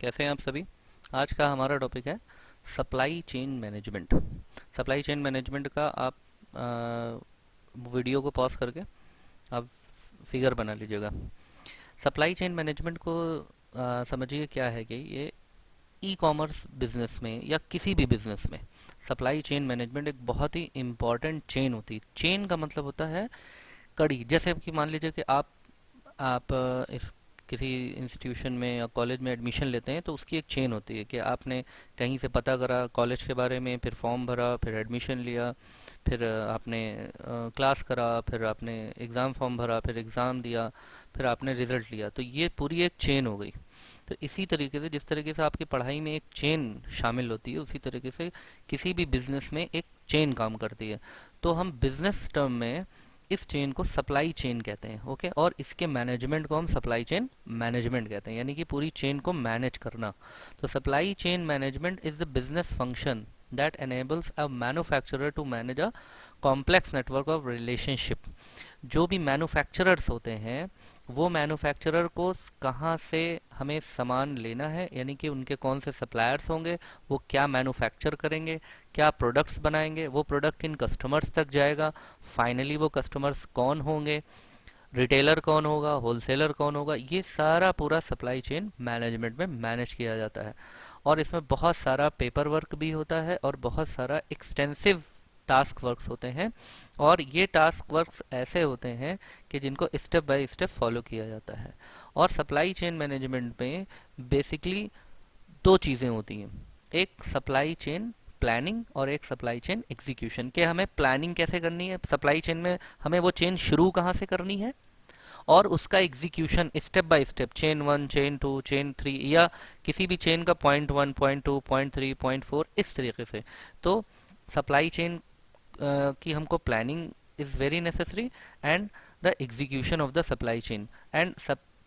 कैसे हैं आप सभी। आज का हमारा टॉपिक है supply chain management. Supply chain management का आप वीडियो को पॉज करके आप फिगर बना लीजिएगा। सप्लाई चेन मैनेजमेंट को समझिए क्या है कि ये ई कॉमर्स बिजनेस में या किसी भी बिजनेस में सप्लाई चेन मैनेजमेंट एक बहुत ही इम्पॉर्टेंट चेन होती है। चेन का मतलब होता है कड़ी। जैसे कि मान लीजिए कि आप इस किसी इंस्टीट्यूशन में या कॉलेज में एडमिशन लेते हैं तो उसकी एक चेन होती है कि आपने कहीं से पता करा कॉलेज के बारे में, फिर फॉर्म भरा, फिर एडमिशन लिया, फिर आपने क्लास करा, फिर आपने एग्ज़ाम फॉर्म भरा, फिर एग्ज़ाम दिया, फिर आपने रिजल्ट लिया। तो ये पूरी एक चेन हो गई। तो इसी तरीके से जिस तरीके से आपकी पढ़ाई में एक चेन शामिल होती है उसी तरीके से किसी भी बिजनेस में एक चेन काम करती है। तो हम बिजनेस टर्म में इस चेन को सप्लाई चेन कहते हैं। ओके, और इसके मैनेजमेंट को हम सप्लाई चेन मैनेजमेंट कहते हैं, यानी कि पूरी चेन को मैनेज करना। तो supply chain management is the business function that enables a manufacturer to manage a complex network of relationship। जो भी मैन्युफैक्चरर्स होते हैं वो मैन्युफैक्चरर को कहाँ से हमें सामान लेना है, यानी कि उनके कौन से सप्लायर्स होंगे, वो क्या मैन्युफैक्चर करेंगे, क्या प्रोडक्ट्स बनाएंगे, वो प्रोडक्ट किन कस्टमर्स तक जाएगा, फाइनली वो कस्टमर्स कौन होंगे, रिटेलर कौन होगा, होलसेलर कौन होगा, ये सारा पूरा सप्लाई चेन मैनेजमेंट में मैनेज किया जाता है। और इसमें बहुत सारा पेपर वर्क भी होता है और बहुत सारा एक्सटेंसिव टास्क वर्क्स होते हैं। और ये टास्क वर्क्स ऐसे होते हैं कि जिनको स्टेप बाय स्टेप फॉलो किया जाता है। और सप्लाई चेन मैनेजमेंट में बेसिकली दो चीज़ें होती हैं, एक सप्लाई चेन प्लानिंग और एक सप्लाई चेन एग्जीक्यूशन। के हमें प्लानिंग कैसे करनी है सप्लाई चेन में, हमें वो चेन शुरू कहाँ से करनी है, और उसका execution step by step, chain one, chain two, chain three, या किसी भी चेन का point one, point two, point three, point four, इस तरीके से। तो सप्लाई चेन की हमको planning is very necessary and the execution of the supply chain and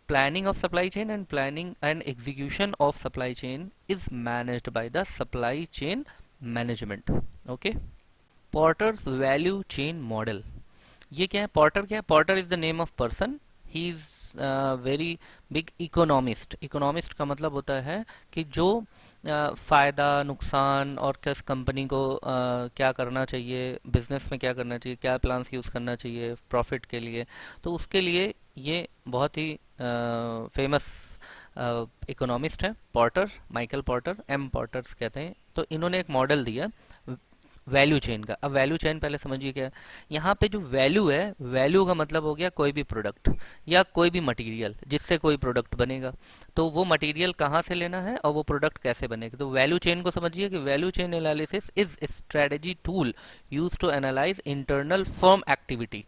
planning of supply chain and planning and execution of supply chain is managed by the supply chain management। okay, Porter's value chain model। ये क्या है, Porter क्या है, Porter is the name of person, he is very big economist. Economist का मतलब होता है कि जो फायदा नुकसान और किस कंपनी को क्या करना चाहिए, बिजनेस में क्या करना चाहिए, क्या प्लान्स यूज़ करना चाहिए प्रॉफिट के लिए, तो उसके लिए ये बहुत ही फेमस इकोनॉमिस्ट है पॉर्टर, माइकल पॉर्टर, एम पॉर्टर्स कहते हैं। तो इन्होंने एक मॉडल दिया वैल्यू चेन का। अब वैल्यू चेन पहले समझिए क्या है। यहाँ पे जो वैल्यू है, वैल्यू का मतलब हो गया कोई भी प्रोडक्ट या कोई भी मटेरियल जिससे कोई प्रोडक्ट बनेगा। तो वो मटेरियल कहाँ से लेना है और वो प्रोडक्ट कैसे बनेगा। तो वैल्यू चेन को समझिए कि value chain analysis is strategy tool use to analyse internal firm activity,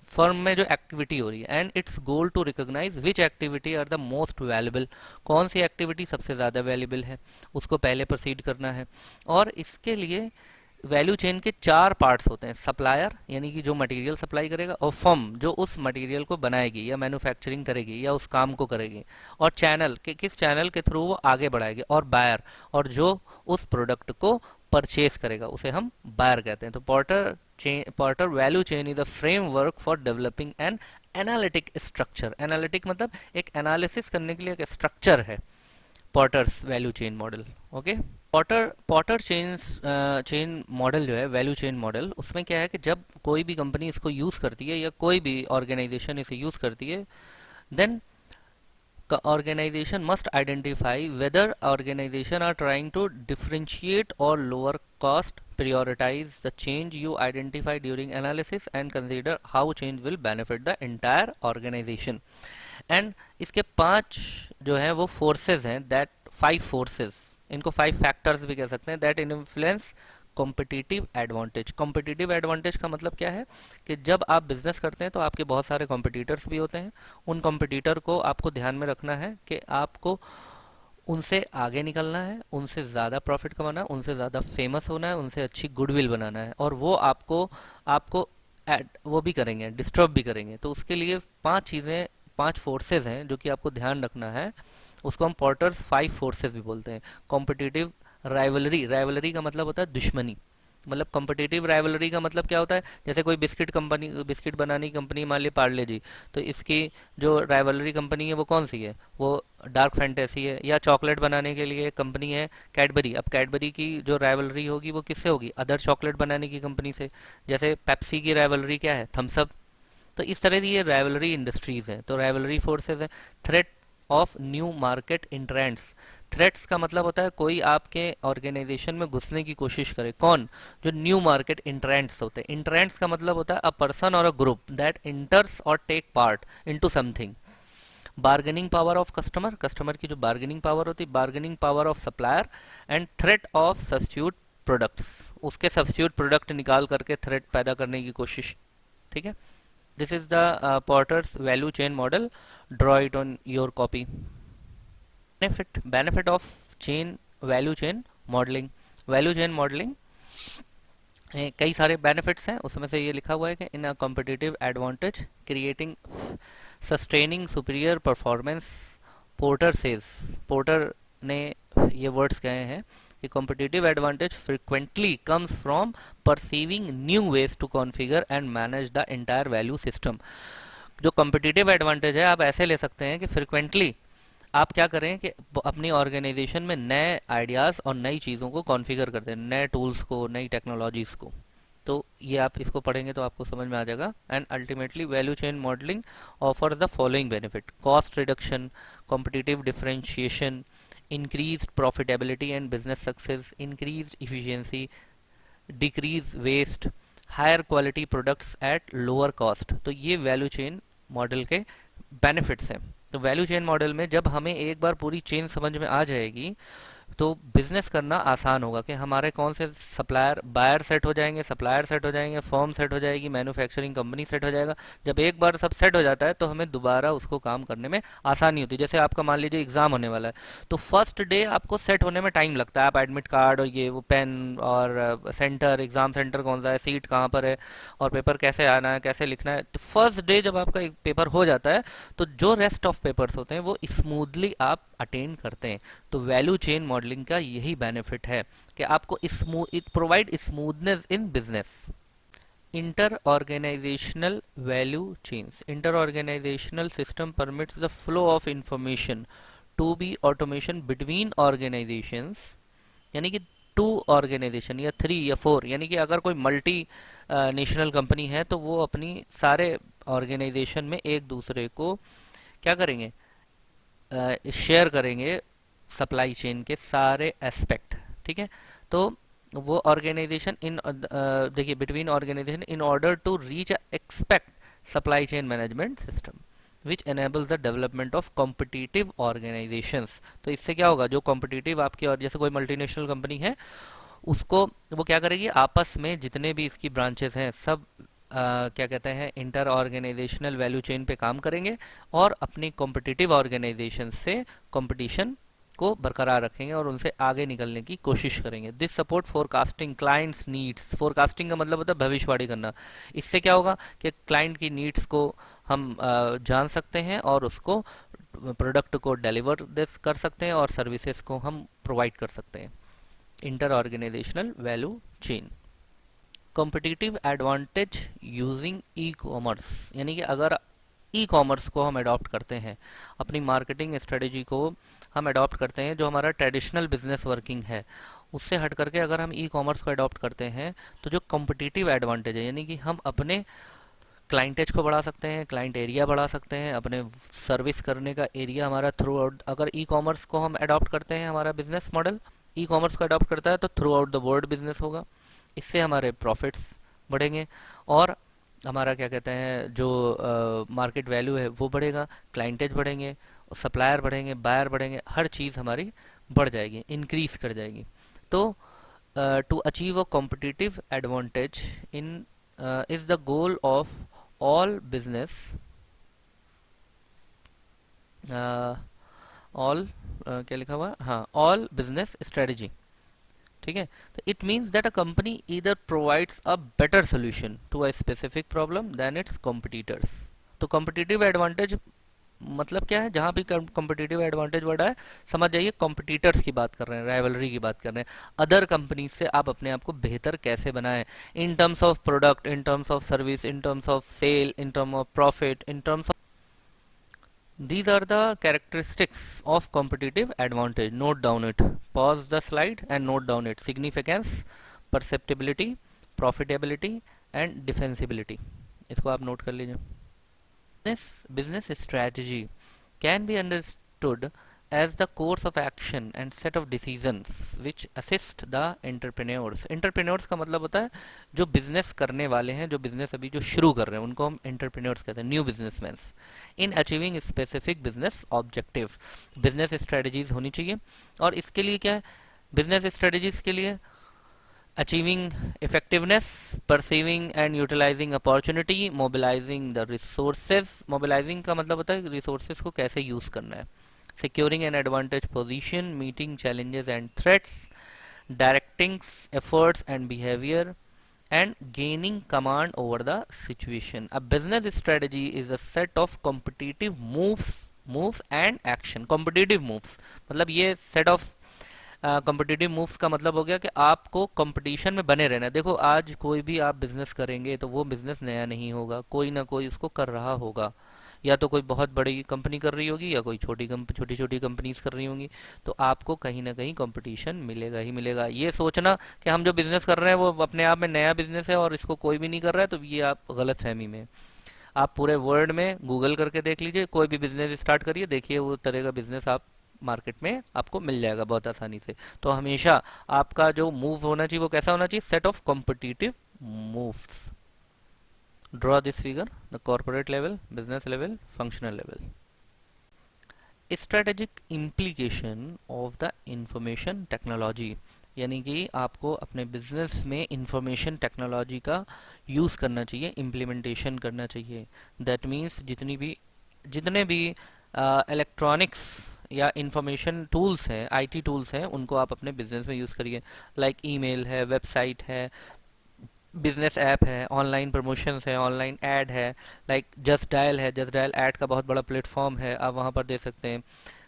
firm में जो एक्टिविटी हो रही है, and it's goal to recognise which activity are the most valuable, कौन सी एक्टिविटी सबसे ज़्यादा वैल्यूबल है, उसको पहले प्रोसीड करना है। और इसके लिए वैल्यू चेन के चार पार्ट्स होते हैं, सप्लायर यानी कि जो मटेरियल सप्लाई करेगा, और फर्म जो उस मटेरियल को बनाएगी या मैन्युफैक्चरिंग करेगी या उस काम को करेगी, और चैनल के किस चैनल के थ्रू वो आगे बढ़ाएगी, और बायर और जो उस प्रोडक्ट को परचेज करेगा उसे हम बायर कहते हैं। तो Porter value chain is a framework for developing an analytic structure. Analytic मतलब एक एनालिसिस करने के लिए एक स्ट्रक्चर है Porter's value chain model. Okay, Porter chain model जो है वैल्यू चेन मॉडल, उसमें क्या है कि जब कोई भी कंपनी इसको यूज़ करती है या कोई भी ऑर्गेनाइजेशन इसे यूज़ करती है, then organization must identify whether organization are trying to differentiate or lower cost, prioritize the change you identify during analysis and consider how change will benefit the entire organization। and इसके पांच जो है वो forces हैं, that five forces, इनको five factors भी कह सकते हैं, that influence competitive advantage. Competitive advantage का मतलब क्या है कि जब आप बिजनेस करते हैं तो आपके बहुत सारे कॉम्पिटिटर्स भी होते हैं। उन कॉम्पिटिटर को आपको ध्यान में रखना है कि आपको उनसे आगे निकलना है, उनसे ज़्यादा प्रॉफिट कमाना है, उनसे ज़्यादा फेमस होना है, उनसे अच्छी गुडविल बनाना है, और वो आपको आपको वो भी करेंगे, डिस्टर्ब भी करेंगे। तो उसके लिए पांच चीज़ें, पांच फोर्सेज हैं जो कि आपको ध्यान रखना है। उसको हम पॉर्टर्स फाइव फोर्सेस भी बोलते हैं। कॉम्पिटिटिव राइवलरी, राइवलरी का मतलब होता है दुश्मनी, मतलब कॉम्पिटिटिव राइवलरी का मतलब क्या होता है, जैसे कोई बिस्किट कंपनी, बिस्किट बनाने की कंपनी मान ली पार्ले जी, तो इसकी जो राइवलरी कंपनी है वो कौन सी है, वो डार्क फैंटेसी है। या चॉकलेट बनाने के लिए कंपनी है कैडबरी, अब कैडबरी की जो राइवलरी होगी वो किससे होगी, अदर चॉकलेट बनाने की कंपनी से। जैसे पेप्सी की राइवलरी क्या है, थम्स अप। तो इस तरह की ये राइवलरी इंडस्ट्रीज हैं, तो राइवलरी फोर्सेस हैं। Threat of new market entrants, threats का मतलब होता है कोई आपके ऑर्गेनाइजेशन में घुसने की कोशिश करे, कौन, जो न्यू मार्केट इंट्रेंट्स होते हैं। इंट्रेंट्स का मतलब होता है अ पर्सन और अ ग्रुप दैट इंटर्स और take part into something. Bargaining power of customer, customer की जो बार्गेनिंग पावर होती है, bargaining power of supplier, and threat of substitute products, उसके सब्स्टिट्यूट प्रोडक्ट निकाल करके थ्रेट पैदा करने की कोशिश। ठीक है, this is the Porter's value chain model. Draw it on your copy. Benefit of chain value chain modeling. Value chain modelling कई सारे बेनिफिट्स हैं, उसमें से ये लिखा हुआ है कि in a competitive advantage creating sustaining superior performance. Porter says, Porter ने ये वर्ड्स कहे हैं कि competitive advantage frequently comes from perceiving new ways to configure and manage the entire value system. जो competitive advantage है आप ऐसे ले सकते हैं कि frequently आप क्या करें कि अपनी ऑर्गेनाइजेशन में नए आइडियाज़ और नई चीज़ों को कॉन्फ़िगर करते हैं, नए टूल्स को, नई टेक्नोलॉजीज़ को। तो ये आप इसको पढ़ेंगे तो आपको समझ में आ जाएगा। And ultimately value chain modelling offer the following benefit: cost reduction, competitive differentiation, increased profitability and business success, increased efficiency, decrease waste, higher quality products at lower cost। तो ये वैल्यू चेन मॉडल के benefits हैं। तो value chain model में जब हमें एक बार पूरी चेन समझ में आ जाएगी तो बिजनेस करना आसान होगा कि हमारे कौन से सप्लायर, बायर सेट हो जाएंगे, सप्लायर सेट हो जाएंगे, फर्म सेट हो जाएगी, मैन्युफैक्चरिंग कंपनी सेट हो जाएगा। जब एक बार सब सेट हो जाता है तो हमें दोबारा उसको काम करने में आसानी होती है। जैसे आपका मान लीजिए एग्जाम होने वाला है, तो फर्स्ट डे आपको सेट होने में टाइम लगता है, आप एडमिट कार्ड और ये वो पेन और सेंटर, एग्जाम सेंटर कौन सा है, सीट कहाँ पर है और पेपर कैसे आना है, कैसे लिखना है। तो फर्स्ट डे जब आपका एक पेपर हो जाता है तो जो रेस्ट ऑफ पेपर्स होते हैं वो स्मूथली आप अटेंड करते हैं। तो वैल्यू चेन मॉडलिंग का यही बेनिफिट है कि आपको it provide smoothness in business. Inter organizational value chains, inter organizational system permits the flow of information to be automation between organizations, यानी कि टू ऑर्गेनाइजेशन या थ्री या फोर, यानी कि अगर कोई मल्टी नेशनल कंपनी है तो वो अपनी सारे ऑर्गेनाइजेशन में एक दूसरे को क्या करेंगे, शेयर करेंगे सप्लाई चेन के सारे एस्पेक्ट। ठीक है, तो वो ऑर्गेनाइजेशन इन देखिए between organization in order to reach expect supply chain management system which enables the development of competitive organizations. तो इससे क्या होगा, जो कॉम्पिटिटिव आपकी, और जैसे कोई मल्टीनेशनल कंपनी है उसको वो क्या करेगी, आपस में जितने भी इसकी ब्रांचेस हैं सब क्या कहते हैं, इंटर ऑर्गेनाइजेशनल वैल्यू चेन पे काम करेंगे और अपनी कॉम्पिटिटिव ऑर्गेनाइजेशन से कंपटीशन को बरकरार रखेंगे और उनसे आगे निकलने की कोशिश करेंगे। This support forecasting clients needs, forecasting का मतलब होता है भविष्यवाणी करना। इससे क्या होगा कि क्लाइंट की नीड्स को हम जान सकते हैं और उसको प्रोडक्ट को डिलीवर कर सकते हैं और सर्विसेज को हम प्रोवाइड कर सकते हैं। Inter organizational value chain. Competitive advantage using e commerce, यानी कि अगर ई कॉमर्स को हम अडॉप्ट करते हैं, अपनी मार्केटिंग स्ट्रेटेजी को हम अडॉप्ट करते हैं, जो हमारा ट्रेडिशनल बिजनेस वर्किंग है उससे हट करके अगर हम ई कॉमर्स को अडॉप्ट करते हैं तो जो कॉम्पिटिटिव एडवांटेज है, यानी कि हम अपने क्लाइंटेज को बढ़ा सकते हैं, क्लाइंट एरिया बढ़ा सकते हैं, अपने सर्विस करने का एरिया हमारा थ्रू आउट, अगर ई कॉमर्स को हम अडॉप्ट करते हैं, हमारा बिजनेस मॉडल ई कॉमर्स को अडॉप्ट करता है तो through out the world business होगा। इससे हमारे प्रॉफिट्स बढ़ेंगे और हमारा क्या कहते हैं जो मार्केट वैल्यू है वो बढ़ेगा, क्लाइंटेज बढ़ेंगे, सप्लायर बढ़ेंगे, बायर बढ़ेंगे, हर चीज़ हमारी बढ़ जाएगी, इंक्रीज कर जाएगी। तो to achieve a competitive advantage in is the goal of all business, all क्या लिखा हुआ है, हाँ, ऑल बिजनेस स्ट्रेटजी। ठीक है, तो it means that a company either provides a better solution to a specific problem than its competitors. तो competitive advantage मतलब क्या है, जहाँ भी कॉम्पिटिटिव एडवांटेज वर्ड है, समझ जाइए कॉम्पिटिटर्स की बात कर रहे हैं, राइवलरी की बात कर रहे हैं। अदर कंपनी से आप अपने आप को बेहतर कैसे बनाएं, in terms of product, in terms of service, in terms of sale, in term of profit, in terms of, these are the characteristics of competitive advantage. Note down it. Pause the slide and note down it. Significance, perceptibility, profitability and defensibility. इसको आप note कर लीजिए। Business strategy can be understood as the course of action and set of decisions which assist the entrepreneurs. Entrepreneurs का मतलब होता है जो business करने वाले हैं, जो बिजनेस अभी जो शुरू कर रहे हैं, उनको हम एंटरप्रेन्योर्स कहते हैं, new businessman, in achieving specific business objective. Business strategies होनी चाहिए, और इसके लिए क्या है, बिजनेस स्ट्रेटजीज के लिए achieving effectiveness, perceiving and utilizing opportunity, mobilizing the resources, mobilizing का मतलब होता है resources को कैसे use करना है, securing an advantage position, meeting challenges and threats, directing efforts and behavior, and gaining command over the situation. A business strategy is a set of competitive moves and action. Competitive moves मतलब ये set of competitive moves का मतलब हो गया कि आपको competition में बने रहना है। देखो आज कोई भी आप बिजनेस करेंगे तो वो बिजनेस नया नहीं होगा, कोई ना कोई उसको कर रहा होगा, या तो कोई बहुत बड़ी कंपनी कर रही होगी या कोई छोटी छोटी कंपनीज कर रही होंगी, तो आपको कहीं ना कहीं कंपटीशन मिलेगा ही मिलेगा। ये सोचना कि हम जो बिजनेस कर रहे हैं वो अपने आप में नया बिजनेस है और इसको कोई भी नहीं कर रहा है, तो ये आप गलत फहमी में। आप पूरे वर्ल्ड में गूगल करके देख लीजिए, कोई भी बिजनेस स्टार्ट करिए, देखिए वो तरह का बिजनेस आप मार्केट में आपको मिल जाएगा बहुत आसानी से। तो हमेशा आपका जो मूव होना चाहिए वो कैसा होना चाहिए, set of competitive moves. Draw this figure, the corporate level, business level, functional level. Strategic implication of the information technology, यानी कि आपको अपने बिजनेस में इंफॉर्मेशन टेक्नोलॉजी का यूज़ करना चाहिए, इम्प्लीमेंटेशन करना चाहिए। दैट मीन्स जितने भी इलेक्ट्रॉनिक्स या इंफॉर्मेशन टूल्स हैं, आईटी टूल्स हैं, उनको आप अपने बिजनेस में यूज़ करिए। लाइक ईमेल है, वेबसाइट है, बिजनेस ऐप है, ऑनलाइन प्रमोशंस है, ऑनलाइन ऐड है, लाइक जस्ट डायल है, जस्ट डायल ऐड का बहुत बड़ा प्लेटफॉर्म है, आप वहाँ पर दे सकते हैं।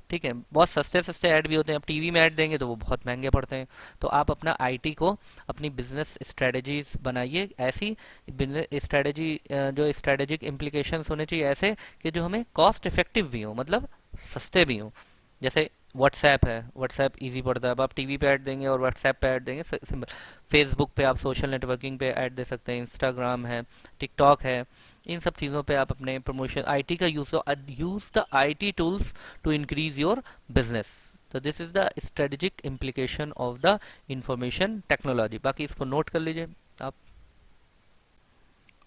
ठीक है, बहुत सस्ते सस्ते ऐड भी होते हैं। आप टीवी में ऐड देंगे तो वो बहुत महंगे पड़ते हैं। तो आप अपना आईटी को अपनी बिजनेस स्ट्रेटजीज बनाइए ऐसी, बिजनेस स्ट्रेटजी जो स्ट्रेटेजिक इम्प्लीकेशंस होने चाहिए ऐसे कि जो हमें कॉस्ट इफेक्टिव भी हो, मतलब सस्ते भी हों। जैसे व्हाट्सएप है, व्हाट्सएप इजी पड़ता है, अब आप टीवी पे ऐड देंगे और व्हाट्सएप पे ऐड देंगे, सिंपल। फेसबुक पे आप सोशल नेटवर्किंग पे ऐड दे सकते हैं, इंस्टाग्राम है, टिकटॉक है, इन सब चीज़ों पे आप अपने प्रमोशन आईटी का use the IT tools to increase your business. तो this is the strategic implication of the information technology. बाकी इसको नोट कर लीजिए आप।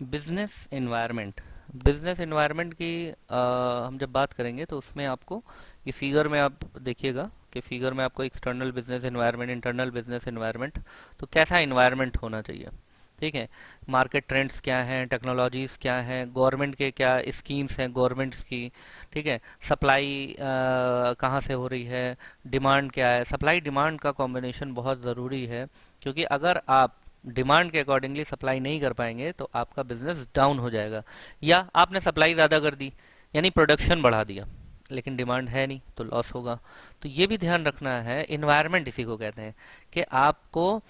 बिजनेस एनवायरनमेंट, बिजनेस एनवायरनमेंट की हम जब बात करेंगे तो उसमें आपको ये फिगर में आप देखिएगा कि फिगर में आपको external business environment, internal business environment, तो कैसा एनवायरनमेंट होना चाहिए। ठीक है, मार्केट ट्रेंड्स क्या हैं, टेक्नोलॉजीज क्या हैं, गवर्नमेंट के क्या स्कीम्स हैं गवर्नमेंट की, ठीक है, सप्लाई कहाँ से हो रही है, डिमांड क्या है। सप्लाई डिमांड का कॉम्बिनेशन बहुत ज़रूरी है, क्योंकि अगर आप डिमांड के अकॉर्डिंगली सप्लाई नहीं कर पाएंगे तो आपका बिजनेस डाउन हो जाएगा। या आपने सप्लाई ज़्यादा कर दी यानी प्रोडक्शन बढ़ा दिया, लेकिन डिमांड है नहीं तो लॉस होगा। तो ये भी ध्यान रखना है। इन्वायरमेंट इसी को कहते हैं कि आपको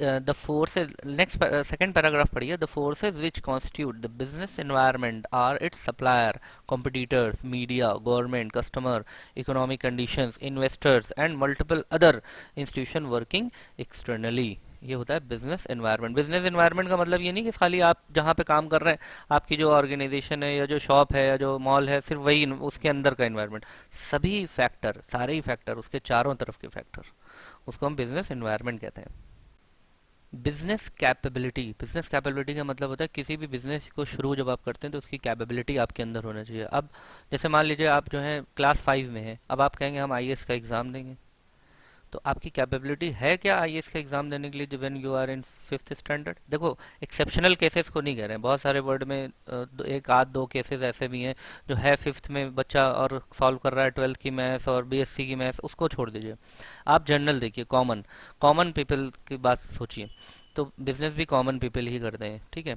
the forces, next second paragraph पढ़िए, the forces which constitute the business environment are its supplier, competitors, media, government, customer, economic conditions, investors and multiple other institution working externally. ये होता है बिजनेस एनवायरनमेंट। बिजनेस एनवायरनमेंट का मतलब ये नहीं कि खाली आप जहाँ पे काम कर रहे हैं, आपकी जो ऑर्गेनाइजेशन है या जो शॉप है या जो मॉल है, सिर्फ वही उसके अंदर का एनवायरनमेंट, सभी फैक्टर, सारे ही फैक्टर, उसके चारों तरफ के फैक्टर, उसको हम बिजनेस एनवायरनमेंट कहते हैं। बिजनेस कैपेबिलिटी, बिजनेस कैपेबिलिटी का मतलब होता है किसी भी बिजनेस को शुरू जब आप करते हैं तो उसकी कैपेबिलिटी आपके अंदर होना चाहिए। अब जैसे मान लीजिए आप जो है क्लास 5 में है, अब आप कहेंगे हम आईएएस का एग्ज़ाम देंगे, तो आपकी कैपेबिलिटी है क्या आईएएस का एग्जाम देने के लिए when you are in 5th standard. देखो एक्सेप्शनल केसेस को नहीं कह रहे हैं, बहुत सारे वर्ड में एक आध दो केसेस ऐसे भी हैं जो है 5th में बच्चा और सॉल्व कर रहा है 12th की मैथ्स और बीएससी की मैथ्स, उसको छोड़ दीजिए। आप जनरल देखिए, कॉमन कॉमन पीपल की बात सोचिए, तो बिजनेस भी कॉमन पीपल ही करते हैं। ठीक है,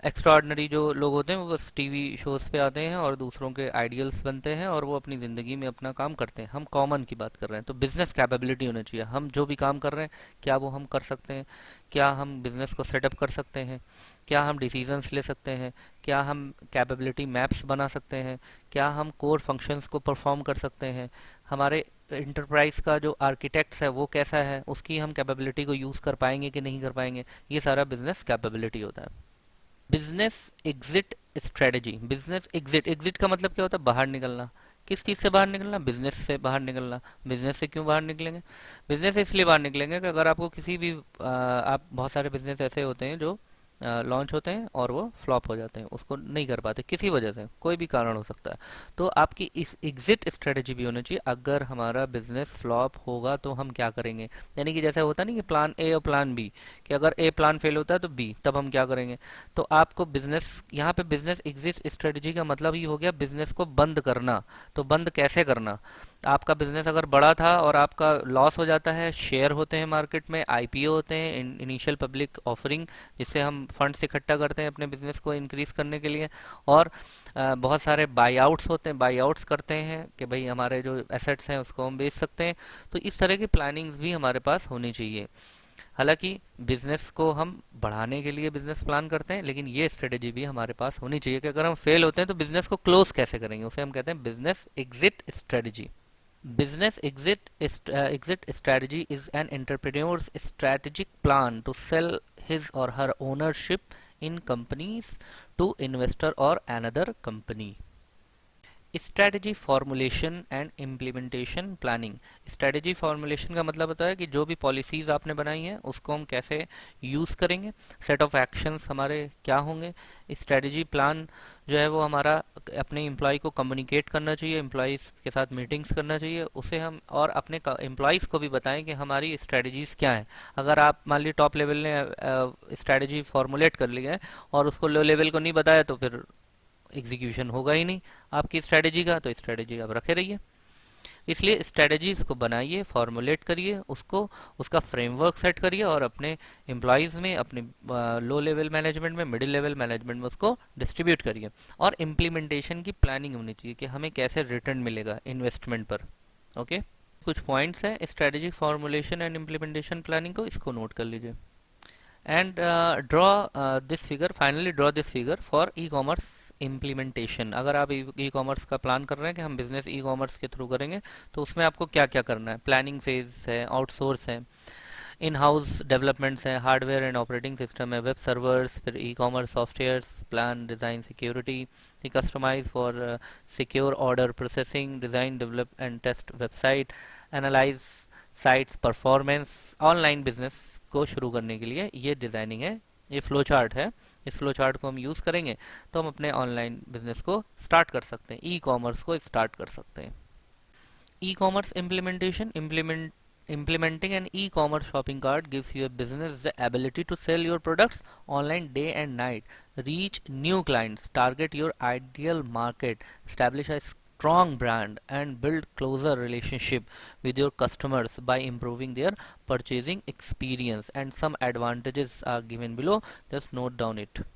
एक्स्ट्राऑर्डिनरी जो लोग होते हैं वो बस टीवी शोज पे आते हैं और दूसरों के आइडियल्स बनते हैं और वो अपनी ज़िंदगी में अपना काम करते हैं। हम कॉमन की बात कर रहे हैं, तो बिजनेस कैपेबिलिटी होनी चाहिए। हम जो भी काम कर रहे हैं क्या वो हम कर सकते हैं, क्या हम बिजनेस को सेटअप कर सकते हैं, क्या हम डिसीजंस ले सकते हैं, क्या हम कैपेबिलिटी मैप्स बना सकते हैं, क्या हम कोर फंक्शंस को परफॉर्म कर सकते हैं, हमारे इंटरप्राइज का जो आर्किटेक्ट्स है वो कैसा है, उसकी हम कैपेबिलिटी को यूज़ कर पाएंगे कि नहीं कर पाएंगे। ये सारा बिजनेस कैपेबिलिटी होता है। Business exit strategy. Business exit, exit का मतलब क्या होता है? बाहर निकलना। किस चीज़ से बाहर निकलना? बिजनेस से बाहर निकलना। बिजनेस से क्यों बाहर निकलेंगे? बिजनेस से इसलिए बाहर निकलेंगे कि अगर आपको किसी भी आप बहुत सारे बिजनेस ऐसे होते हैं जो लॉन्च होते हैं और वो फ्लॉप हो जाते हैं, उसको नहीं कर पाते किसी वजह से, कोई भी कारण हो सकता है। तो आपकी इस एग्जिट स्ट्रेटजी भी होनी चाहिए। अगर हमारा बिजनेस फ्लॉप होगा तो हम क्या करेंगे, यानी कि जैसा होता नहीं कि प्लान ए और प्लान बी, कि अगर ए प्लान फेल होता है तो बी, तब हम क्या करेंगे। तो आपको बिजनेस, यहाँ पे बिजनेस एग्जिट स्ट्रेटजी का मतलब ही हो गया बिजनेस को बंद करना। तो बंद कैसे करना? आपका बिजनेस अगर बड़ा था और आपका लॉस हो जाता है, शेयर होते हैं मार्केट में, आईपीओ होते हैं, इनिशियल पब्लिक ऑफरिंग, जिससे हम फंड्स इकट्ठा करते हैं अपने बिजनेस को इंक्रीज करने के लिए, और बहुत सारे बाई आउट्स होते हैं, बाई आउट्स करते हैं कि भाई हमारे जो एसेट्स हैं उसको हम बेच सकते हैं। तो इस तरह की प्लानिंग्स भी हमारे पास होनी चाहिए। हालांकि बिजनेस को हम बढ़ाने के लिए बिजनेस प्लान करते हैं, लेकिन ये स्ट्रेटेजी भी हमारे पास होनी चाहिए कि अगर हम फेल होते हैं तो बिजनेस को क्लोज कैसे करेंगे, उसे हम कहते हैं business exit strategy. Business exit strategy is an entrepreneur's strategic plan to sell his or her ownership in companies to investor or another company. Strategy formulation and implementation planning. Strategy formulation का मतलब होता है कि जो भी policies आपने बनाई हैं उसको हम कैसे यूज़ करेंगे, सेट ऑफ एक्शंस हमारे क्या होंगे। स्ट्रेटजी प्लान जो है वो हमारा अपने एम्प्लॉय को कम्युनिकेट करना चाहिए, एम्प्लॉयज़ के साथ मीटिंग्स करना चाहिए, उसे हम और अपने एम्प्लॉयज़ को भी बताएं कि हमारी स्ट्रेटजीज़ क्या हैं। अगर आप मान ली टॉप लेवल ने स्ट्रेटजी फॉर्मुलेट कर लिया है और उसको लो लेवल को नहीं बताया तो फिर एग्जीक्यूशन होगा ही नहीं आपकी स्ट्रेटजी का, तो स्ट्रेटजी आप रखे रहिए। इसलिए स्ट्रेटजीज को बनाइए, फॉर्मुलेट करिए उसको, उसका फ्रेमवर्क सेट करिए और अपने एम्प्लॉयज में, अपने लो लेवल मैनेजमेंट में, मिडिल लेवल मैनेजमेंट में उसको डिस्ट्रीब्यूट करिए। और इम्प्लीमेंटेशन की प्लानिंग होनी चाहिए कि हमें कैसे रिटर्न मिलेगा इन्वेस्टमेंट पर। ओके, कुछ पॉइंट्स हैं strategic formulation and implementation planning को, इसको नोट कर लीजिए। And this figure, finally draw this figure for e commerce implementation. अगर आप ई कॉमर्स का प्लान कर रहे हैं कि हम बिजनेस ई कॉमर्स के थ्रू करेंगे, तो उसमें आपको क्या क्या करना है। प्लानिंग फेज है, आउटसोर्स है, इन हाउस डेवलपमेंट्स हैं, हार्डवेयर एंड ऑपरेटिंग सिस्टम है, वेब सर्वर्स, फिर e commerce softwares, plan design security, customize for secure order processing, design develop and test website, analyze sites performance. Online business को शुरू करने के लिए ये डिज़ाइनिंग है, ये फ्लो चार्ट है। इस फ्लो चार्ट को हम यूज़ करेंगे तो हम अपने ऑनलाइन बिजनेस को स्टार्ट कर सकते हैं, ई कॉमर्स को स्टार्ट कर सकते हैं। E commerce implementation, implementing an e-commerce shopping cart gives your business the ability to sell your products online day and night, reach new clients, target your ideal market, establish a strong brand, and build closer relationship with your customers by improving their purchasing experience. And some advantages are given below, just note down it.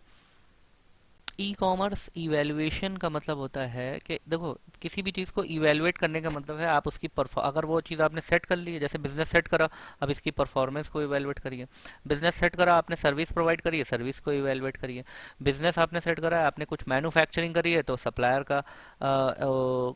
E commerce evaluation का मतलब होता है कि देखो, किसी भी चीज़ को evaluate करने का मतलब है आप उसकी अगर वो चीज़ आपने सेट कर ली है, जैसे बिजनेस सेट करा, अब इसकी परफॉर्मेंस को इवेल्युएट करिए। बिजनेस सेट करा, आपने सर्विस प्रोवाइड करिए, सर्विस को इवेल्युएट करिए। बिजनेस आपने सेट करा है, आपने कुछ मैन्युफैक्चरिंग करी है, तो सप्लायर का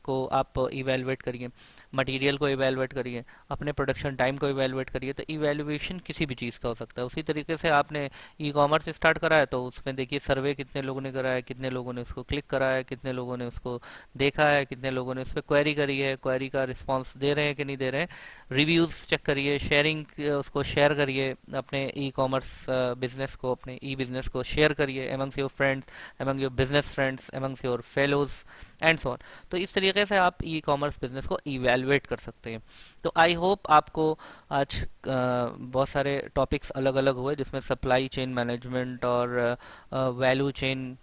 को आप इवेल्युएट करिए, मटेरियल को इवेल्युएट करिए, अपने प्रोडक्शन टाइम को इवेल्युएट करिए। तो इवेल्युएशन किसी भी चीज़ का हो सकता है। उसी तरीके से आपने ई कॉमर्स स्टार्ट करा है तो उसमें देखिए सर्वे कितने लोगों ने करा है, कितने लोगों ने उसको क्लिक करा है, कितने लोगों ने उसको देखा है, कितने लोगों ने उस पर क्वेरी करी है, क्वेरी का रिस्पांस दे रहे हैं कि नहीं दे रहे हैं। रिव्यूज़ चेक करिए, शेयरिंग उसको शेयर करिए, अपने ई कॉमर्स बिजनेस को, अपने ई बिजनेस को शेयर करिए amongst your friends, among your business friends, amongst your fellows and so on. तो इस तरीके से आप ई कॉमर्स बिजनेस को इवेलुएट कर सकते हैं। तो आई होप आपको आज बहुत सारे टॉपिक्स अलग अलग हुए, जिसमें सप्लाई चेन मैनेजमेंट और वैल्यू चेन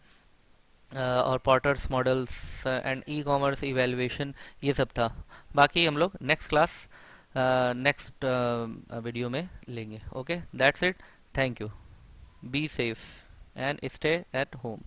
और Porter's models and e commerce evaluation, ये सब था। बाकी हम लोग नेक्स्ट क्लास, नेक्स्ट वीडियो में लेंगे। Okay, that's it, thank you, be safe. And stay at home.